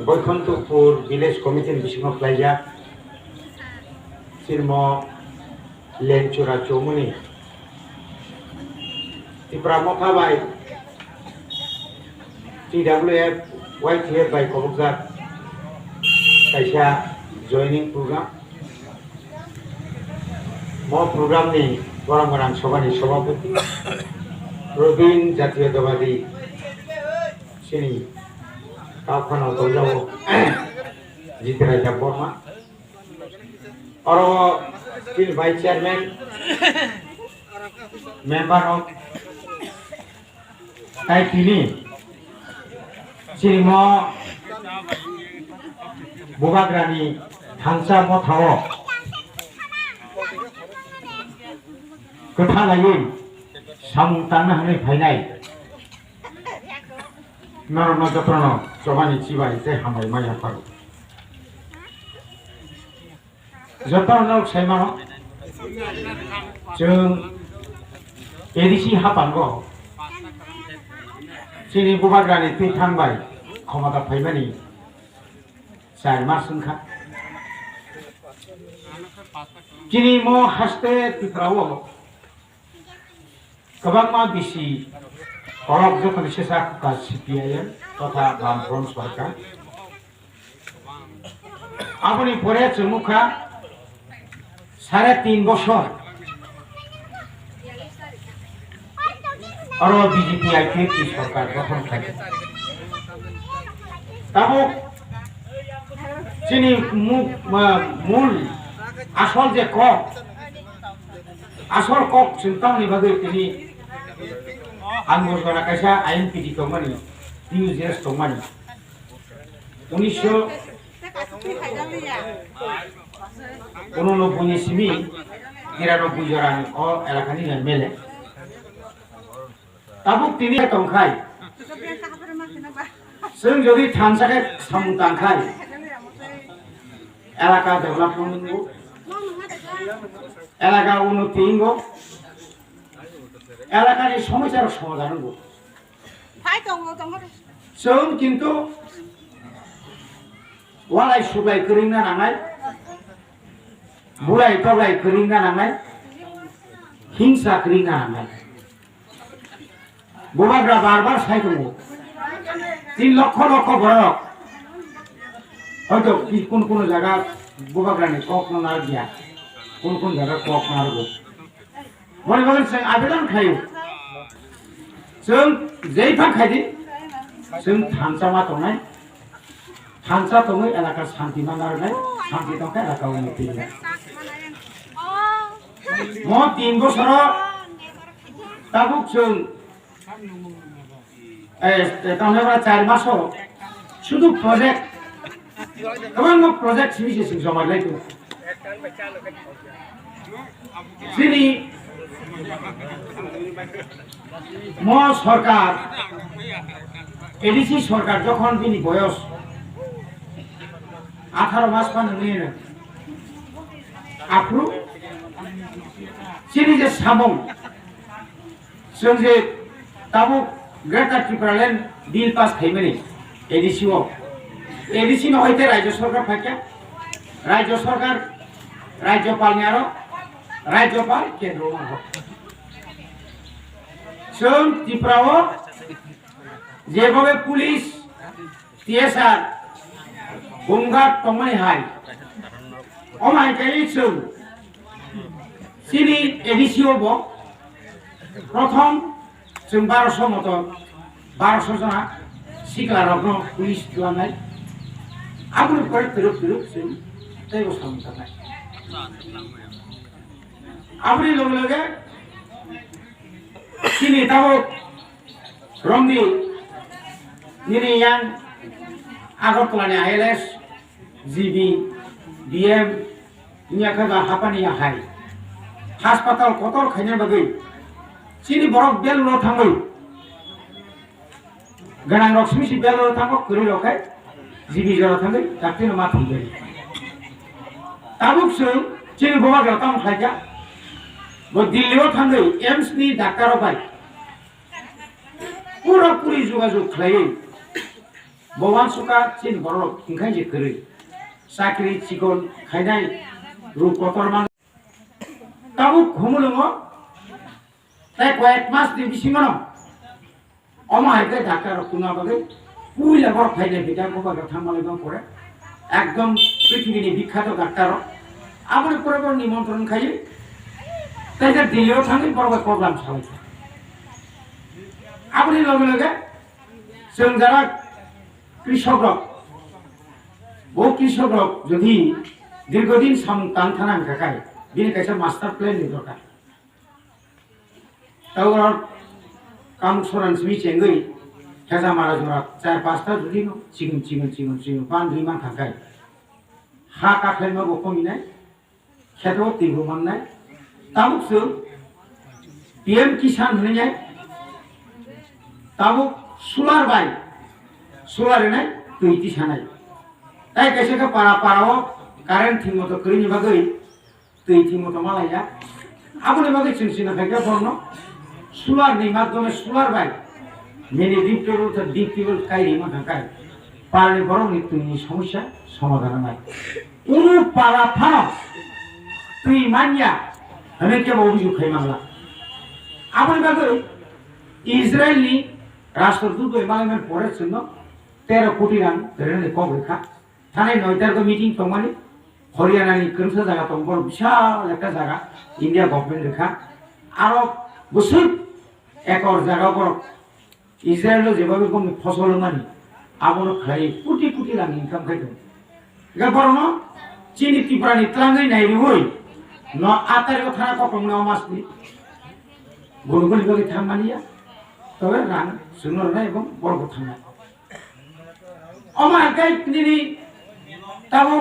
Baikunthapur village কমিটির Vishnu প্লাইজা চির্ম লেনচুরা Chowmuhani Tripura মখাবাই TWF YTF by Kobukzak kaisa joining program mo program ni Gorang Sobani Sobapati Robin Jatiyatawadi sini Kaphano Toljawo Jitiraja Borma Oro still vice chairman member of Taipini Sirimo Bubagrani Hansa Mothawo Kothalai Samtana Hane Phainai Narono Jotrono Sobani Chibai Se Hamai Maya Paru Jotrono Saimano Jung Edisi Hapango Sini Bubagrani Pitangbai Komata Paimani Sai Masunka Kini Mo Haste Tiprawo Kabangma Bisi Korok Jokan Sesak Kas CPIM Totha Bamfront Sarkar Apuni Pore Chumukha 3.5 বছর আরো BJP IPF সরকার গঠন থাকে তাও যিনি মূল আসল যে আসল চিন্তানি ভাবে তিনি আন্দোলন কাইসা আইএনপিডি কোম্পানি ইউজেস কোম্পানি 1989 সিমি 93 জরানি ও এলাকানি মেলে তাবুক তিনি তংখাই जों যদি থানসাকে সামতাংখাই এলাকা ডেভেলপমেন্ট এলাকা উন্নতি এলাকার সমস্যার সমাধান जों কিন্তু ওয়ালাই সুবাই করিনা নাঙাই বুলাই তলাই করিনা নাঙাই হিংসা করিনা নাঙাই বুবাগ্রা বারবার সাইকো 3 লক্ষ লক্ষ বড় হয়তো কোন জায়গা বুবাগ্রানি কক না গিয়া কোন জায়গা কক না রগো বলে বলেন আবেদন খাইও जों যেইফা খাইদি जों থানসামা তনাই থানসা তঙै এলাকা শান্তি মানারনাই শান্তি তংখা এলাকা উন্নতি ম 3 বছর তাবুক जों তাহলে 4 মাস শুধু প্রজেক্ট এবং প্রজেক্ট সিমিসে জমা লাইতো যিনি ম সরকার এডিসি সরকার যখন তিনি বয়স 18 মাস পান নিয়ে না আপরু যিনি যে সামং जों যে তাবুক গ্রেটার ত্রিপুরাল্যান্ড বিল পাস খাইমানি এডিসি নহইতে রাজ্য সরকার ফাইকা রাজ্য সরকার রাজ্যপাল আরো রাজ্যপাল কেন্দ্র जों ত্রিপুরাও যেভাবে পুলিশ টিএসআর গঙ্গার তমানি হাই অমাইকাই जों সিনি এডিসিও ব প্রথম जों 1200 মতো 1200 जना सिखला रत्न पुलिस खालामनाय आगुन करे फिरुक जों तैबो सामथानाय आबुनि लगे सिनि ताबो रंनि निरियां आगरतलानि आईएलएस जीबी डीएम नियाखा हापानि हाय हासपाताल कतल खायना बागै सिनि बरफ बेल थांगै गानां रक्समिसि बेल थांगो करि लखाय जीबी जरा थांगै डाक्टर मा थांगै ताबुक जों सिनि बवा गलताम खायजा बो दिल्लीयाव थांगै एम्स नि डाक्टर बाय पूरा पूरी जुगाजुग खालायै बवान सुका चिन बरक हिंखाय जे करे साख्रि चिकन खायनाय रूप कतरमान ताबु घुमुलङो ताय कয়েক মাস দি बिसिङनो अमा हायके डाक्टर कुना बागे पुइला बर फायदे बिदा बबागा थांमाले दं परे एकदम पृथ्वीनि बिख्यात डाक्टर आबुनि परबर निमन्त्रण खायो ताय जे दिल्लीयाव थाङै बरगा प्रग्राम सालाय आबुनि लगे लगे जों जारा कृषक बहु कृषक যদি দীর্ঘদিন টান থানার থাকায় बिनि कायसा मास्टार प्लेन नि दरकार तावर काम सरान सिमी चेंगै हेजा मारा जरा 4-5टा जुदि चिगन पान दुइ मान थाखाय हा काखलायमा बखमिनाय खेतो तिबो माननाय ताबुकसो पीएम किसान होनाय ताबुक सोलार बाय सोलार होनाय दैति सानाय ताय कायसा पाराव कारेन्ट थिं मतो करिनि बागै दैति मतो मालाया आबुनि बागै चिनसिना खायगा बरनो सोलार नि माध्यमे सोलार बाय मेनि डिप्टिबल कायरि मा थाखाय पारनि बरं नित्युनि समस्या समाधान नाय उनु पारा फानो तुई मानिया हमें के अभियोग खायमांला आबुनि बागै इजराइलनि राष्ट्रदूत एमालेमेन्ट परे जन्नो 13 कोटी रां धरने कबरेखा थाने 9टार मीटिंग तंमानि हरियाणानि खोमसा जागा तंबर विशाल एक जागा इंडिया गभर्नमेंट रेखा आरो बोसोर एकड़ जागा पर इजराइल जेबाबे कम फसल मानि आबनो खाय कोटी कोटी रां इनकाम खायदों गा बरनो चिनि तिप्रानि त्राङै नायरुबै न आतारियाव थाना कपमनाव मासनि गुरुगुलि बागै थांमानिया तबे रां सुनरनाय एबं बरगो थांनाय अमायकाय दिनै ताबो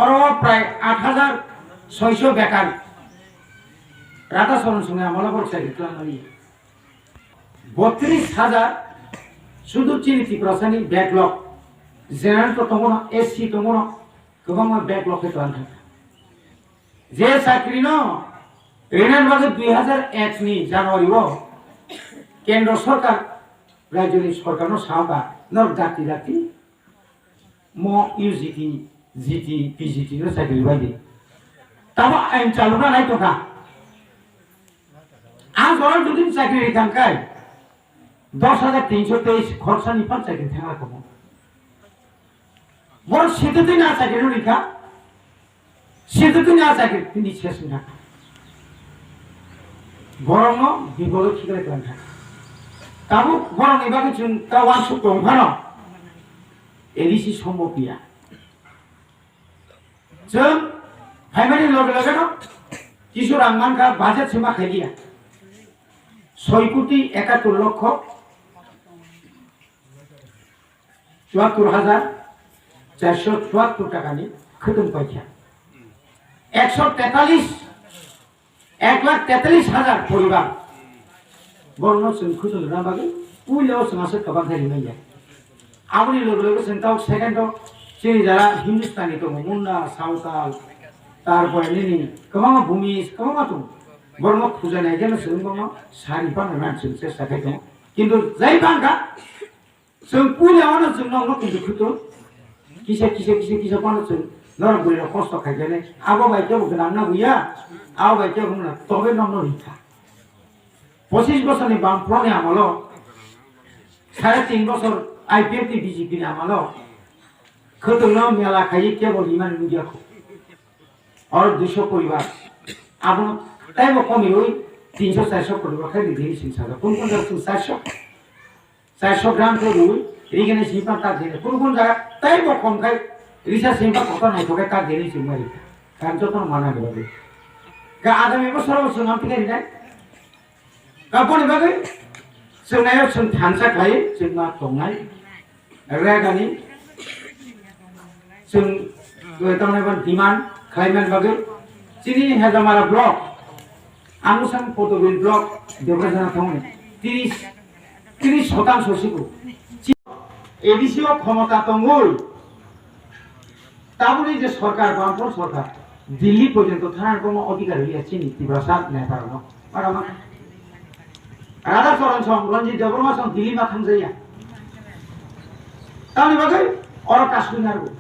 अरब प्राय 8600 बेकार राता सरण संगे आमाला बरसाय खालामनाय 32,000 शुद्ध चिनि तिप्रासानि बैकलॉग जेनारेल तो तंगोना एससी तंगोना गोबां बैकलॉग के थांथा जे साख्रि न रेनान बागै 2001 नि जानुवारियाव केंद्र सरकार राज्यनि सरकारनो सावगा नर जाति म यूजीटी जीटी पीजीटी नो साख्रि बायदि ताबा आइन चालुना नाय तका आज जरा दुदिन साख्रि रिखांखाय 10,323 खरसानि पान साख्रि थांला खम बर सेदुदिन आ साख्रि रिखा सेदुदिन आ साख्रि तिनि सेसना गरमनो बिबल खिगले थांथा ताबु गरमनि बागै जों तावान सुख दंफानो एलिसि सम्भव गैया जों फाइमानि लगे लगे न किशोर आंगमानका बाजेट सिमा खाइलिया 6,71,74,474 टाकानि खोदों पाइखा 1,43,000 परिवार बरनो जों खोदों ना बागै पुइलाव जोंहासो गोबां खाइलिया आबुनि लगे लगे जों ताव सेकेन्डआव जोंनि जारा हिन्दुस्तानी दङ मुन्ना सावताल तारपरे निनि गोबां भूमिज गोबां दं बरनो फुजानायजों जों दङ सारि पान जों चेष्टा खायदों किन्तु जाय बांगा जों पुइलावनो जों नावनो किन्तु खोदो किसे पान जों नर बुरिनो खस्थ खायजाने आबो बायदियाव गोनां ना गैया आबो बायदियाव बुंना तबे नावनो रिखा 25 बोसोरनि बामफ्लनि आमोलाव 3.5 बोसोर आईपीएफ की बीजेपी ने आमालो खोदोंनो मेला खायि केवल इमान मिडियाखौ और 200 परिवार आबो ताइबो कमिरुइ 300-400 परिवार खाय दिनि सिंसागा कोन जागा 400 ग्राम को रुइ रिगेने सिपा ता दिने कोन जागा ताइबो कम खाय रिसा सिपा कत नाय थके ता दिनि सिमारि कान तो माना गबे गा आगामी बोसोराव जों आमपिनाय नाय गाबोन बागै जोंनायाव जों थानसा खायो जोंना दंनाय रेगानि जों गोदावनायबा डिमान्ड खालामनाय बागै जोंनि हेजामारा ब्लक आमुसां पटबिल ब्लक देवराजाना थावनि 30% सिखौ एडिसिओ क्षमता दंगोल ताबुनि जे सरकार बामफ्र सरकार दिल्ली पर्यन्त थानार कोनो अधिकार हइया चिनि तिब्रासा नेतारनो आरामा राधा चरण सं रंजित देवबर्मा सं दिल्ली मा थांजाया Tani bagai orang kasunar bu.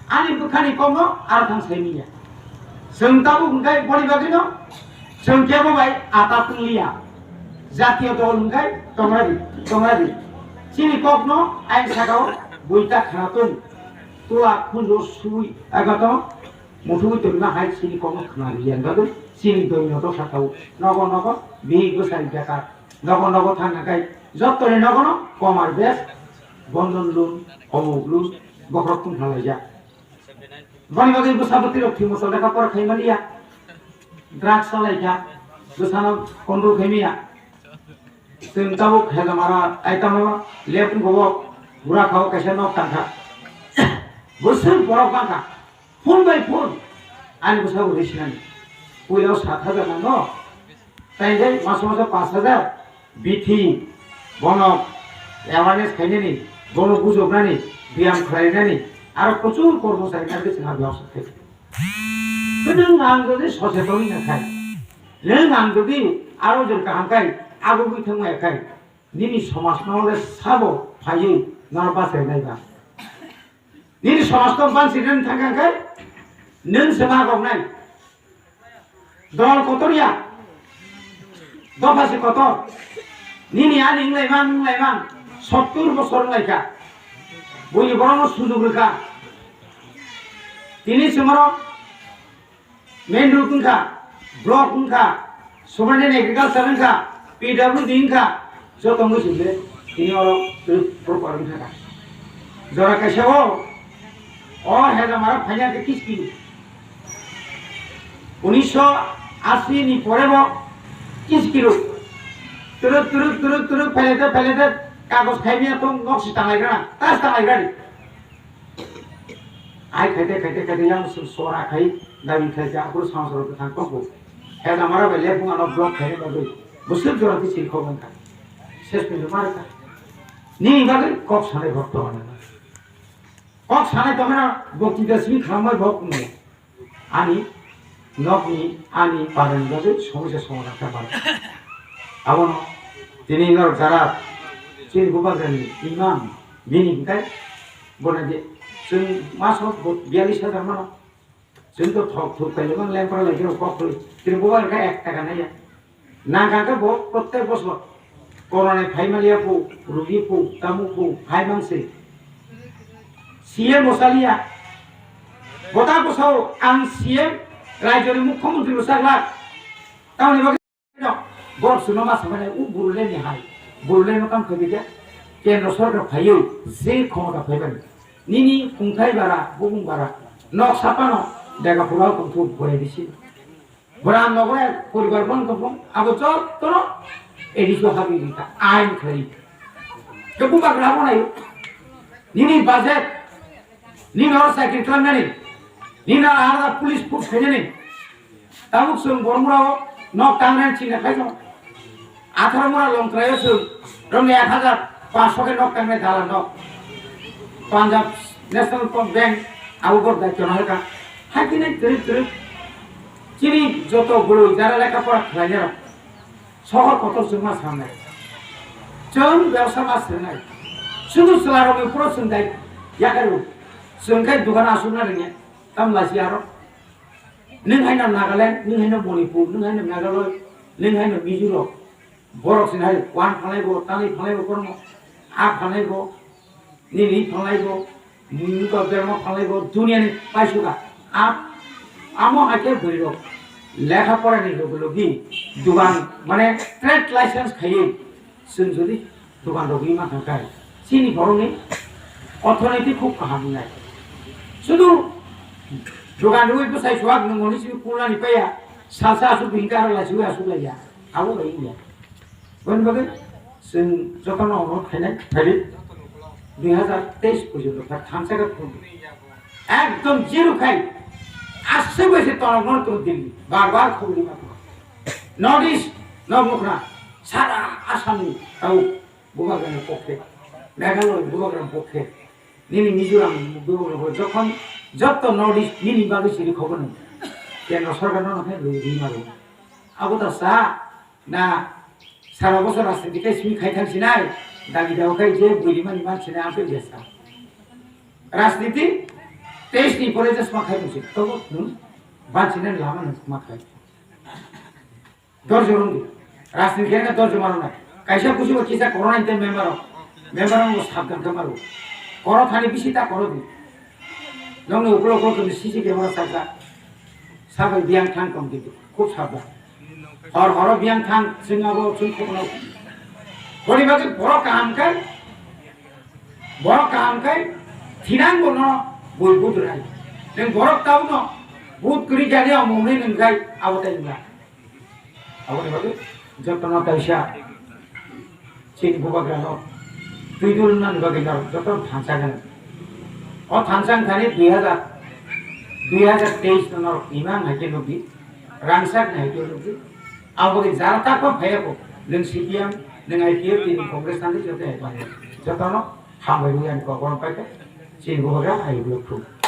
Ani bukan ikono arang seminya. Sengtabu bukai boli bagai no. Sengkiabu bagai atapun liya. Jatiya dol bukai tongradi. Sini kokno aing sakau buita khanatun. Tua kunjo sui agato mutu itu na hai sini kokno khanari yang bagai sini doi no to sakau. Nogo bihi gusai jakar. Nogo thanga kai. Jottore nogo no komar bes. Bondon loan, omog loan, bokrok pun halal ya. Bani bagai busabati rokhi muso leka por khai malia. Drugs salai ya. Busana kondu khemiya. Sengtabuk hela mara aitamama lepun gobo gura khao kaisa nok tangka. Busur borok tangka. Phone by phone. Ani busabu rishinani. Puilau 7,000 nangno. Taijai maso 5,000. Bithi bonok awareness khainani. Bono বুঝোগ্রানি ব্যায়াম খাইনানি আর প্রচুর কর্মচারীদের চেনা ব্যবস্থা থাকে নং আং যদি সচেতনই না খাই নং আং যদি আরো জন কাহামকাই আগুবি থামায় খাই নিনি সমাজ নহলে সাবো ফাইয়ে নার বাসে নাইবা নিনি সমাজ তো বানসিদেন থাকাখাই নং সেবা গবনাই দল কতরিয়া দফাসে কত নিনি আনি লাইমান 70 বছর লাইকা বই বড় সুযোগ রেখা তিনি সমর মেন রুট খা ব্লক খা সমাজের এগ্রিকালচার খা পিডব্লিউডি খা যত মুসিলে তিনি ওর প্রপার খা জরা কাছে ও হেলা মারা ফাইনা কে কিসকি 1980 নি পরে কিসকি রো তুরু ফেলেতে কাগজ খাইবিয়া তো নকশি টাঙাইগ্রা তাস টাঙাইগ্রা আই খাইতে yang sora খাই দাবি খাইতে আপুর সংসারতে থাকবো এর আমারা বেলে পুঙ্গানো ব্লক খাইতে বাগে বুসিল জরাতে শিখো বন্ধা শেষ পেলে মারতা নি বাগে কক সানে ভক্ত হয় না কক সানে তোমরা বক্তৃতা সিমি খামাই ভক নে আনি নকনি আনি পারেন বাগে সমস্যা সমাধান পারে আবন তিনি নর যারা Sini bukan dari imam, bini kan, boleh dia. Sen masuk bialis ada mana? Sen tu thok kalau kan lempar lagi rokok tu. Sini bukan kan ekta kan ya. Naga kan bok protek bos bok. Corona hai malia pu, rugi pu, tamu pu, hai mangse. CM bosalia. Bota bosau ang CM rajori mukhamantri bosagla. Tahu ni bagaimana? Bor suno mas mana burule ni hai. বললে নকাম কবিটা কেন্দ্র সরকার ফাইও যে ক্ষমতা ফাইবেন নিনি খুংথাই বারা বুবুং বারা knock সাপানো দেখা পুরাও kung fu ভরে দিছি ভরা নগরে পরিবার বন কম আবো যত এডিসো হাবি দিতা আইন খাই তো বুবা গ্রামো নাই নিনি বাজেট নিনি আর সাইকেল ক্লামনানি নিনি আর পুলিশ ফুট খাইনি তাবুক সং বরমুরাও নক টাংরান চিনা খাইছো 18 মোড়া লংক্রায় আছে রমে 1500 কে নক টাংনে ঢালা নক পাঞ্জাব ন্যাশনাল ব্যাংক আউগর দায়িত্ব না হকা হাকি নাই তরি চিনি যত গুলো যারা লেখাপড়া খায় যারা শহর কত জমা সামনে চন ব্যবসা মাসে নাই শুধু সালারমে পুরো সুন্দাই ইয়াকারু সুনকাই দোকান আসুন না রে তাম লাসি আরো নং হাইনা নাগাল্যান্ড নং হাইনা মণিপুর নং হাইনা মেঘালয় নং hyena Mizoram borok sin hari wan phalai bo tali phalai bo kormo a phalai bo nili phalai bo muka bermo phalai bo dunia ni paisuka a amo ake bhiro lekha pora ni logolo gi dugan mane trade license khaiye sun jodi dugan rogi ma thakai sini boroni অর্থনীতি খুব কাহানি নাই শুধু দোকান রুই বসাই swag নমনি C পুলানি পায়া salsa আসু বিংকার লাসু আসু লাইয়া আবু লাইয়া বন বগে जों যখন অনুরোধ খাইনাই খালি 2023 পর্যন্ত তার থামসাকা একদম জিরো খাই আসছে বসে তরঙ্গন তো দিল্লি বারবার খবরি মাত্র নর্থ ইস্ট নবমুখরা সারা আসামনি তাও বুবাগানের পক্ষে মেঘালয় বুবাগানের পক্ষে নিনি মিজোরাম বুবাগানের যখন যত নর্থ ইস্ট নিনি বাগে সিরি খবর নেই কেন্দ্র সরকার নখাই লই মারো আবুতা সা না সারা বছর রাস্তা দিকে সিমি খাই থাকছি নাই দাবি দাও খাই যে বুড়িমানি মানছি না আপেল গেছা राजनीति 23 नि परे जस माखाय मुसे तो बांचिने लामा न माखाय दर्ज रंगी राजनीति के दर्ज मारो ना कैसा कुछ वो किसा कोरोना इंते मेंबर वो साबधान के मारो करो थाने बिसिता करो दी नंगे उकलो उकलो के सीसी कैमरा साबधान साबै बियां थां कम दी खूब साबधान और हरो बियां थां सिंगाबो सुन को ना बड़ी बात बड़ो काम कर थिरां बोनो बुद बुद राय नों बरफ ताव न बुद करी जाने अमौने नोंगाय आवताय नोंगा आवने बागै जतन ताइसा चीन बुबाग्रानो तुइदुल ना बागै ना जतन थांसागोन अ थांसां थाने 2023 नर इमान हाके नबि रांसाक हाके नबि आवगे जारता को भयको नों सीपीएम नों आईपीएफ टीम कांग्रेस थाने जते जतन हामबाय यान को गरम पाके चीन बुबाग्रा आइ ब्लक